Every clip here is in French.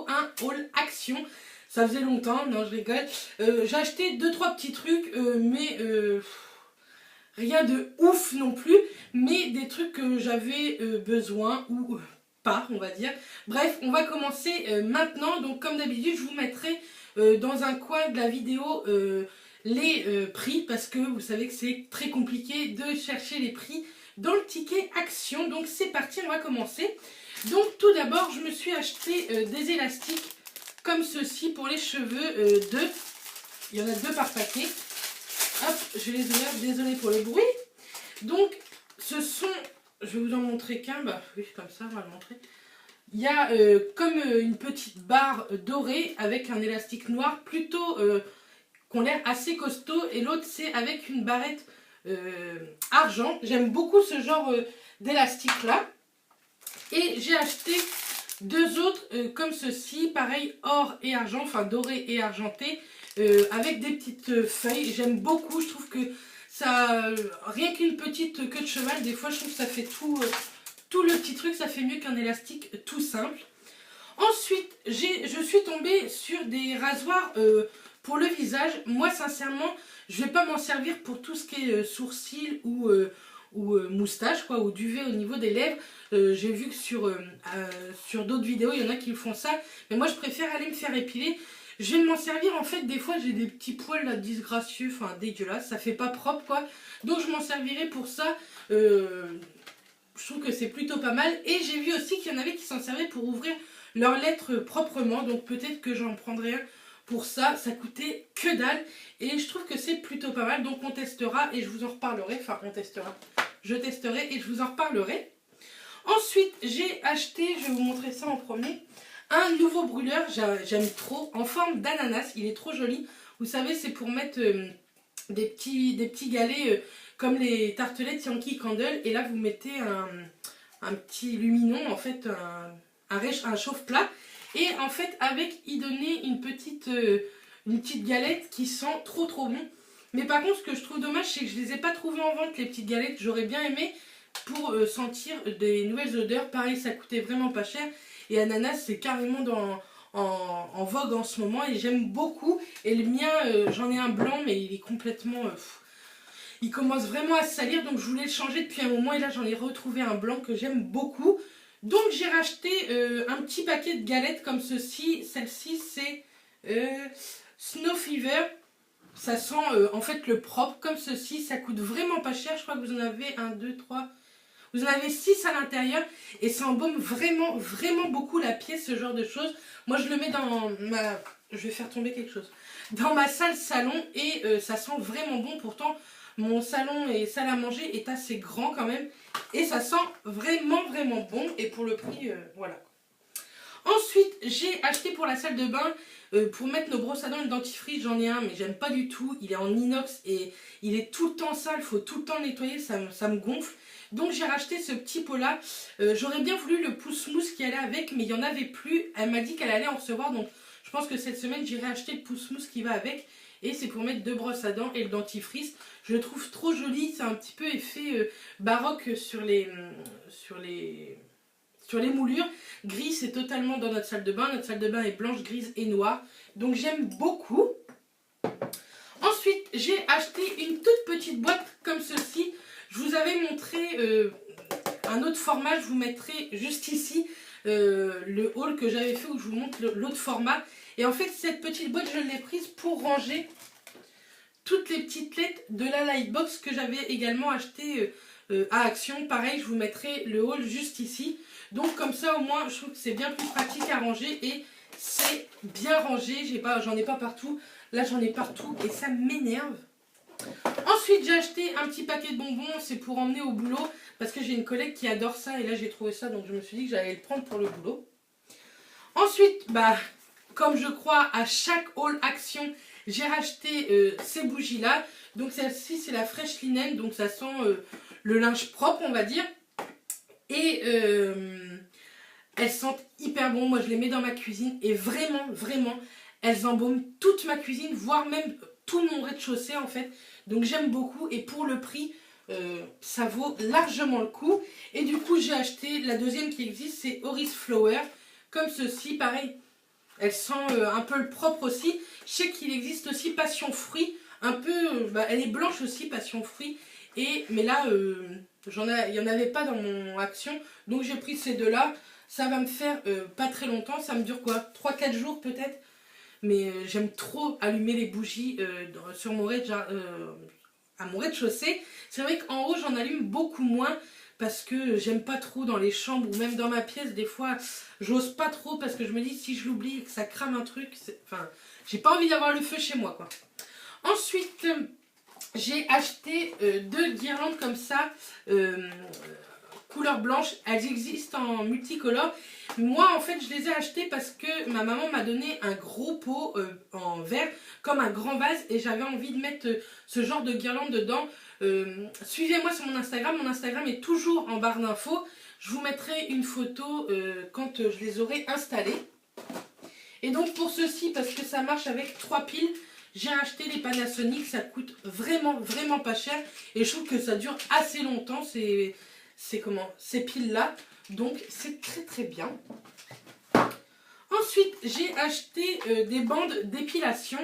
vidéo, un haul action. Ça faisait longtemps, non je rigole. J'ai acheté 2-3 petits trucs, mais rien de ouf non plus. Mais des trucs que j'avais besoin ou pas, on va dire. Bref, on va commencer maintenant. Donc comme d'habitude, je vous mettrai dans un coin de la vidéo les prix. Parce que vous savez que c'est très compliqué de chercher les prix dans le ticket action. Donc c'est parti, on va commencer. Donc tout d'abord, je me suis acheté des élastiques comme ceci pour les cheveux, deux. Il y en a 2 par paquet. Hop, je les ouvre, désolée pour le bruit. Donc, ce sont, je vais vous en montrer qu'un, bah oui, comme ça, on va le montrer. Il y a comme une petite barre dorée avec un élastique noir, plutôt qu'on l'air assez costaud. Et l'autre, c'est avec une barrette argent. J'aime beaucoup ce genre d'élastique-là. Et j'ai acheté 2 autres comme ceci, pareil, or et argent, enfin doré et argenté, avec des petites feuilles. J'aime beaucoup, je trouve que ça, rien qu'une petite queue de cheval, des fois je trouve que ça fait tout le petit truc, ça fait mieux qu'un élastique tout simple. Ensuite, je suis tombée sur des rasoirs pour le visage. Moi sincèrement, je ne vais pas m'en servir pour tout ce qui est sourcils ou moustache, quoi, ou duvet au niveau des lèvres. J'ai vu que sur d'autres vidéos, il y en a qui font ça. Mais moi, je préfère aller me faire épiler. Je vais m'en servir, en fait, des fois, j'ai des petits poils là, disgracieux, enfin dégueulasse. Ça fait pas propre, quoi. Donc, je m'en servirai pour ça. Je trouve que c'est plutôt pas mal. Et j'ai vu aussi qu'il y en avait qui s'en servaient pour ouvrir leurs lettres proprement. Donc, peut-être que j'en prendrai un pour ça. Ça coûtait que dalle. Et je trouve que c'est plutôt pas mal. Donc, on testera et je vous en reparlerai. Enfin, on testera. Je testerai et je vous en reparlerai. Ensuite, j'ai acheté, je vais vous montrer ça en premier, un nouveau brûleur. J'aime trop, en forme d'ananas. Il est trop joli. Vous savez, c'est pour mettre des petits galets comme les tartelettes Yankee Candle. Et là, vous mettez un petit luminon, en fait, un chauffe-plat. Et en fait, avec, il donnait une petite galette qui sent trop bon. Mais par contre, ce que je trouve dommage, c'est que je ne les ai pas trouvées en vente, les petites galettes. J'aurais bien aimé pour sentir des nouvelles odeurs. Pareil, ça coûtait vraiment pas cher. Et ananas, c'est carrément en vogue en ce moment. Et j'aime beaucoup. Et le mien, j'en ai un blanc, mais il est complètement... il commence vraiment à se salir. Donc je voulais le changer depuis un moment. Et là, j'en ai retrouvé un blanc que j'aime beaucoup. Donc j'ai racheté un petit paquet de galettes comme ceci. Celle-ci, c'est Snow Fever. Ça sent en fait le propre comme ceci. Ça coûte vraiment pas cher. Je crois que vous en avez 1, 2, 3. Vous en avez 6 à l'intérieur. Et ça embaume vraiment beaucoup la pièce, ce genre de choses. Moi je le mets dans ma... Je vais faire tomber quelque chose. Dans ma salle salon. Et ça sent vraiment bon. Pourtant mon salon et salle à manger est assez grand quand même. Et ça sent vraiment bon. Et pour le prix, voilà. Ensuite, j'ai acheté pour la salle de bain, pour mettre nos brosses à dents et le dentifrice, j'en ai un, mais j'aime pas du tout. Il est en inox et il est tout le temps sale, il faut tout le temps le nettoyer, ça me gonfle. Donc j'ai racheté ce petit pot-là. J'aurais bien voulu le pouce-mousse qui allait avec, mais il n'y en avait plus. Elle m'a dit qu'elle allait en recevoir, donc je pense que cette semaine, j'irai acheter le pouce-mousse qui va avec. Et c'est pour mettre 2 brosses à dents et le dentifrice. Je le trouve trop joli, c'est un petit peu effet baroque sur les moulures. Gris, c'est totalement dans notre salle de bain. Notre salle de bain est blanche, grise et noire. Donc j'aime beaucoup. Ensuite, j'ai acheté une toute petite boîte comme ceci. Je vous avais montré un autre format. Je vous mettrai juste ici le haul que j'avais fait où je vous montre l'autre format. Et en fait, cette petite boîte, je l'ai prise pour ranger toutes les petites lettres de la Lightbox que j'avais également acheté à Action. Pareil, je vous mettrai le haul juste ici. Donc comme ça au moins je trouve que c'est bien plus pratique à ranger et c'est bien rangé. J'en ai pas partout. Là j'en ai partout et ça m'énerve. Ensuite j'ai acheté un petit paquet de bonbons. C'est pour emmener au boulot parce que j'ai une collègue qui adore ça. Et là j'ai trouvé ça donc je me suis dit que j'allais le prendre pour le boulot. Ensuite comme je crois à chaque haul action, j'ai racheté ces bougies là. Donc celle-ci c'est la Fresh Linen. Donc ça sent le linge propre on va dire. Et elles sentent hyper bon. Moi je les mets dans ma cuisine et vraiment elles embaument toute ma cuisine, voire même tout mon rez-de-chaussée en fait. Donc j'aime beaucoup et pour le prix ça vaut largement le coup. Et du coup j'ai acheté la deuxième qui existe, c'est Oris Flower. Comme ceci, pareil, Elle sent un peu le propre aussi. Je sais qu'il existe aussi passion fruit. Un peu, elle est blanche aussi, passion fruit. Mais là, il n'y en avait pas dans mon action. Donc j'ai pris ces deux-là. Ça va me faire pas très longtemps. Ça me dure quoi, 3-4 jours peut-être. Mais j'aime trop allumer les bougies sur mon à mon rez-de-chaussée. C'est vrai qu'en haut, j'en allume beaucoup moins. Parce que j'aime pas trop dans les chambres ou même dans ma pièce, des fois, j'ose pas trop parce que je me dis si je l'oublie et que ça crame un truc, enfin, j'ai pas envie d'avoir le feu chez moi, quoi. Ensuite, j'ai acheté deux guirlandes comme ça, couleur blanche. Elles existent en multicolore. Moi, en fait, je les ai achetées parce que ma maman m'a donné un gros pot en verre, comme un grand vase, et j'avais envie de mettre ce genre de guirlande dedans. Suivez-moi sur mon Instagram est toujours en barre d'infos. Je vous mettrai une photo quand je les aurai installées. Et donc pour ceci, parce que ça marche avec 3 piles, j'ai acheté les Panasonic. Ça coûte vraiment pas cher et je trouve que ça dure assez longtemps ces piles là, donc c'est très bien. Ensuite j'ai acheté des bandes d'épilation.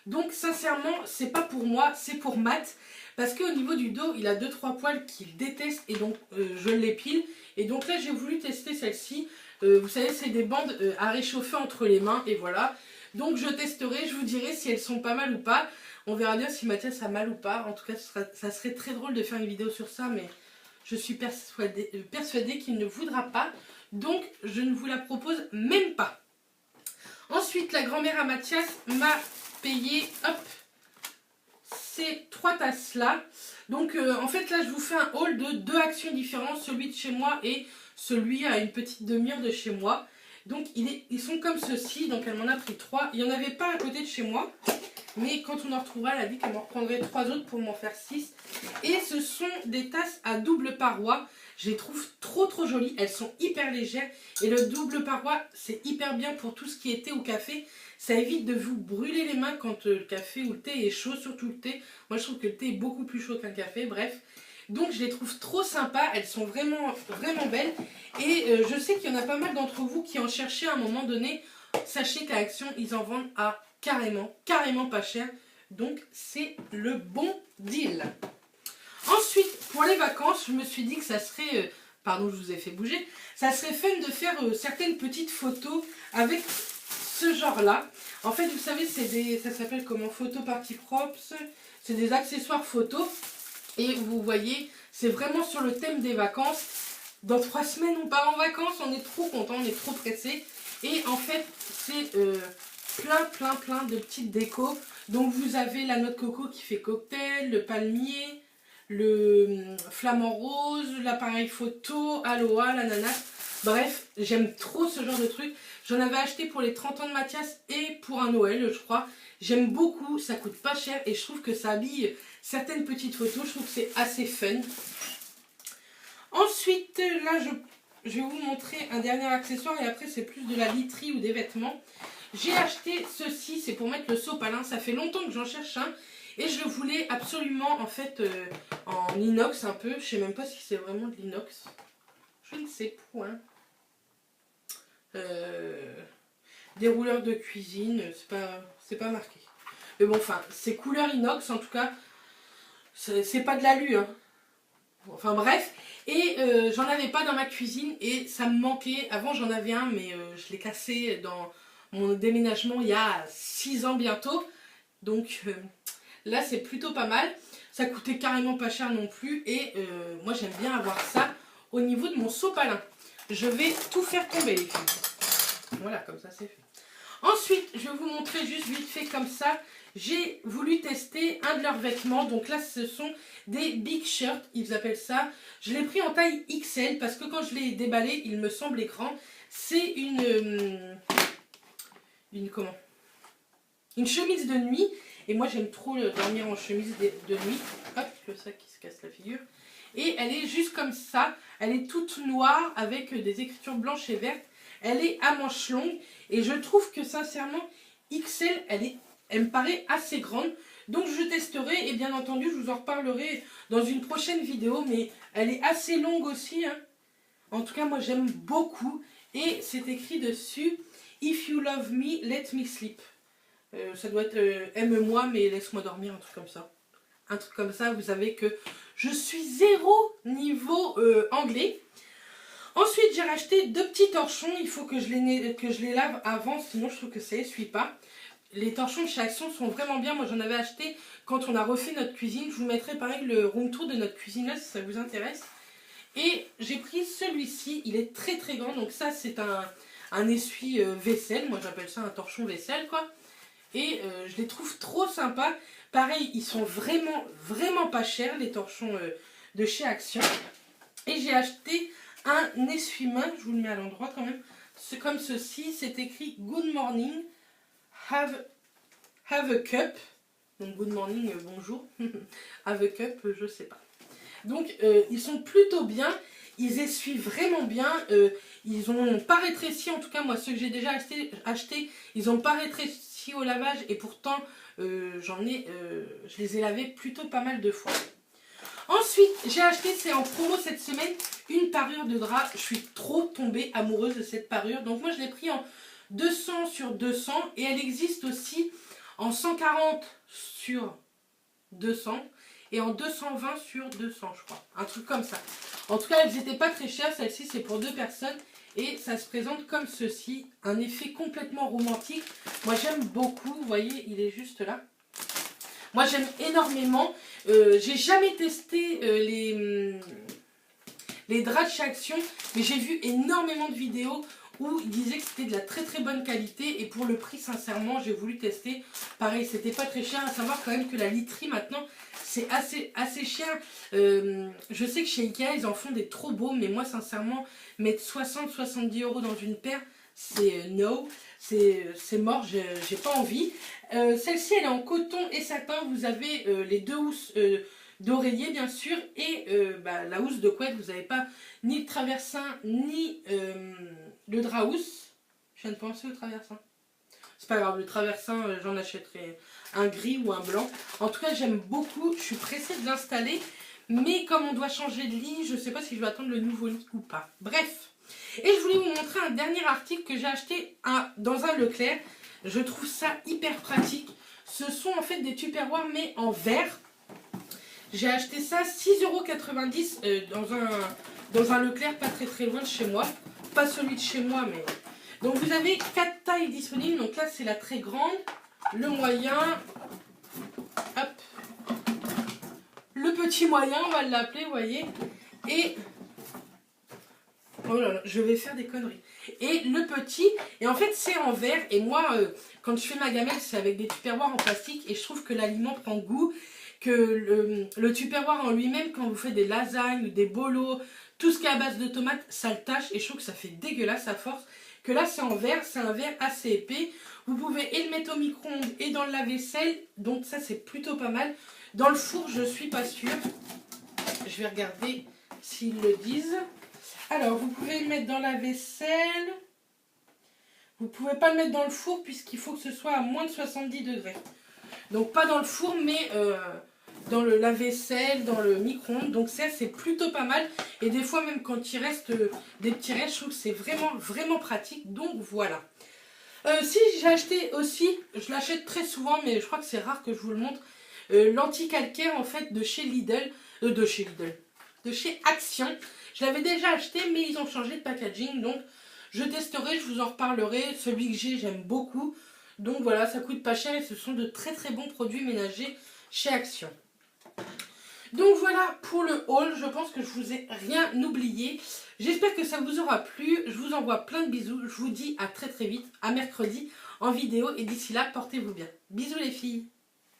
Donc sincèrement c'est pas pour moi, c'est pour Matt. Parce qu'au niveau du dos, il a 2-3 poils qu'il déteste et donc je l'épile. Et donc là, j'ai voulu tester celle-ci. Vous savez, c'est des bandes à réchauffer entre les mains et voilà. Donc je testerai, je vous dirai si elles sont pas mal ou pas. On verra bien si Mathias a mal ou pas. En tout cas, ça serait très drôle de faire une vidéo sur ça, mais je suis persuadée qu'il ne voudra pas. Donc je ne vous la propose même pas. Ensuite, la grand-mère à Mathias m'a payé, hop, ces 3 tasses là. Donc en fait là je vous fais un haul de 2 actions différentes, celui de chez moi et celui à une petite demi-heure de chez moi. Donc ils sont comme ceci, donc elle m'en a pris 3. Il n'y en avait pas à côté de chez moi, mais quand on en retrouvera, elle a dit qu'elle m'en reprendrait 3 autres pour m'en faire 6. Et ce sont des tasses à double paroi. Je les trouve trop jolies, elles sont hyper légères et le double paroi c'est hyper bien pour tout ce qui est thé ou café. Ça évite de vous brûler les mains quand le café ou le thé est chaud, surtout le thé. Moi je trouve que le thé est beaucoup plus chaud qu'un café, bref. Donc je les trouve trop sympas, elles sont vraiment belles. Et je sais qu'il y en a pas mal d'entre vous qui en cherchaient à un moment donné. Sachez qu'à Action, ils en vendent à carrément pas cher. Donc c'est le bon deal. Ensuite, pour les vacances, je me suis dit que ça serait... pardon, je vous ai fait bouger. Ça serait fun de faire certaines petites photos avec ce genre-là. En fait, vous savez, ça s'appelle comment? Photo party props. C'est des accessoires photos. Et vous voyez, c'est vraiment sur le thème des vacances. Dans 3 semaines, on part en vacances. On est trop content, on est trop pressé. Et en fait, c'est plein de petites décos. Donc, vous avez la noix de coco qui fait cocktail, le palmier, le flamant rose, l'appareil photo, aloha, l'ananas. Bref, j'aime trop ce genre de truc. J'en avais acheté pour les 30 ans de Mathias et pour un Noël, je crois. J'aime beaucoup, ça coûte pas cher et je trouve que ça habille certaines petites photos. Je trouve que c'est assez fun. Ensuite, là, je vais vous montrer un dernier accessoire et après, c'est plus de la literie ou des vêtements. J'ai acheté ceci, c'est pour mettre le sopalin. Ça fait longtemps que j'en cherche un. Et je le voulais absolument, en fait, en inox un peu. Je sais même pas si c'est vraiment de l'inox. Je ne sais point. Des rouleurs de cuisine, c'est pas marqué. Mais bon, enfin, c'est couleur inox, en tout cas. C'est pas de l'alu, hein. Enfin bref. Et j'en avais pas dans ma cuisine et ça me manquait. Avant, j'en avais un, mais je l'ai cassé dans mon déménagement il y a 6 ans bientôt. Donc... là, c'est plutôt pas mal. Ça coûtait carrément pas cher non plus. Et moi, j'aime bien avoir ça au niveau de mon sopalin. Je vais tout faire tomber, les filles. Voilà, comme ça, c'est fait. Ensuite, je vais vous montrer juste vite fait comme ça. J'ai voulu tester un de leurs vêtements. Donc là, ce sont des big shirts, ils appellent ça. Je l'ai pris en taille XL parce que quand je l'ai déballé, il me semblait grand. C'est une chemise de nuit. Et moi j'aime trop dormir en chemise de nuit. Hop, le sac qui se casse la figure. Et elle est juste comme ça. Elle est toute noire avec des écritures blanches et vertes. Elle est à manches longues. Et je trouve que sincèrement, XL, elle me paraît assez grande. Donc je testerai et bien entendu je vous en reparlerai dans une prochaine vidéo. Mais elle est assez longue aussi, hein. En tout cas moi j'aime beaucoup. Et c'est écrit dessus If you love me, let me sleep. Ça doit être aime-moi mais laisse-moi dormir, un truc comme ça. Un truc comme ça, vous savez que je suis zéro niveau anglais. Ensuite, j'ai racheté 2 petits torchons. Il faut que je les lave avant, sinon je trouve que ça essuie pas. Les torchons de chez Action sont vraiment bien. Moi, j'en avais acheté quand on a refait notre cuisine. Je vous mettrai pareil le room tour de notre cuisine là, si ça vous intéresse. Et j'ai pris celui-ci. Il est très très grand. Donc ça, c'est un essuie-vaisselle. Moi, j'appelle ça un torchon vaisselle, quoi. Et je les trouve trop sympas. Pareil, ils sont vraiment, vraiment pas chers, les torchons de chez Action. Et j'ai acheté un essuie-main, je vous le mets à l'endroit quand même. C'est comme ceci, c'est écrit Good morning, have a cup. Donc good morning, bonjour. Have a cup, je sais pas. Donc ils sont plutôt bien, ils essuient vraiment bien. Ils n'ont pas rétréci, en tout cas moi ceux que j'ai déjà achetés, ils n'ont pas rétréci au lavage. Et pourtant je les ai lavés plutôt pas mal de fois. Ensuite, j'ai acheté, c'est en promo cette semaine, une parure de drap. Je suis trop tombée amoureuse de cette parure. Donc moi, je l'ai pris en 200 sur 200. Et elle existe aussi en 140 sur 200. Et en 220 sur 200, je crois. Un truc comme ça. En tout cas, elles n'étaient pas très chères. Celle-ci, c'est pour 2 personnes. Et ça se présente comme ceci. Un effet complètement romantique. Moi, j'aime beaucoup. Vous voyez, il est juste là. Moi j'aime énormément, j'ai jamais testé les draps de chez Action, mais j'ai vu énormément de vidéos où ils disaient que c'était de la très très bonne qualité. Et pour le prix, sincèrement, j'ai voulu tester. Pareil, c'était pas très cher, à savoir quand même que la literie maintenant, c'est assez cher. Je sais que chez Ikea, ils en font des trop beaux, mais moi sincèrement, mettre 60-70 € dans une paire, c'est no, c'est mort, j'ai pas envie. Celle-ci, elle est en coton et satin. Vous avez les 2 housses d'oreiller, bien sûr, et la housse de couette. Vous n'avez pas ni le traversin, ni le drap housse. Je viens de penser au traversin. C'est pas grave, le traversin, j'en achèterai un gris ou un blanc. En tout cas, j'aime beaucoup. Je suis pressée de l'installer. Mais comme on doit changer de lit, je ne sais pas si je vais attendre le nouveau lit ou pas. Bref. Et je voulais vous montrer un dernier article que j'ai acheté dans un Leclerc. Je trouve ça hyper pratique. Ce sont en fait des tupperwares mais en verre. J'ai acheté ça 6,90 € dans un Leclerc pas très très loin de chez moi. Pas celui de chez moi, mais... Donc vous avez 4 tailles disponibles. Donc là c'est la très grande, le moyen, hop, le petit moyen on va l'appeler, vous voyez. Et... oh là là, je vais faire des conneries. Et le petit, et en fait c'est en verre. Et moi, quand je fais ma gamelle, c'est avec des tupperwares en plastique. Et je trouve que l'aliment prend goût. Que le tupperware en lui-même, quand vous faites des lasagnes ou des bolos, tout ce qui est à base de tomates, ça le tâche. Et je trouve que ça fait dégueulasse à force. Que là c'est en verre, c'est un verre assez épais. Vous pouvez et le mettre au micro-ondes et dans le lave-vaisselle. Donc ça c'est plutôt pas mal. Dans le four, je suis pas sûre. Je vais regarder s'ils le disent. Alors, vous pouvez le mettre dans la vaisselle. Vous ne pouvez pas le mettre dans le four puisqu'il faut que ce soit à moins de 70 degrés. Donc, pas dans le four, mais dans le lave-vaisselle, dans le micro-ondes. Donc, ça, c'est plutôt pas mal. Et des fois, même quand il reste des petits restes, je trouve que c'est vraiment, vraiment pratique. Donc, voilà. Si j'ai acheté aussi, je l'achète très souvent, mais je crois que c'est rare que je vous le montre, l'anti-calcaire, en fait, de chez Lidl. De chez Action. Je l'avais déjà acheté, mais ils ont changé de packaging. Donc, je testerai, je vous en reparlerai. Celui que j'ai, j'aime beaucoup. Donc, voilà, ça coûte pas cher et ce sont de très très bons produits ménagers chez Action. Donc, voilà pour le haul. Je pense que je vous ai rien oublié. J'espère que ça vous aura plu. Je vous envoie plein de bisous. Je vous dis à très très vite, à mercredi en vidéo. Et d'ici là, portez-vous bien. Bisous les filles.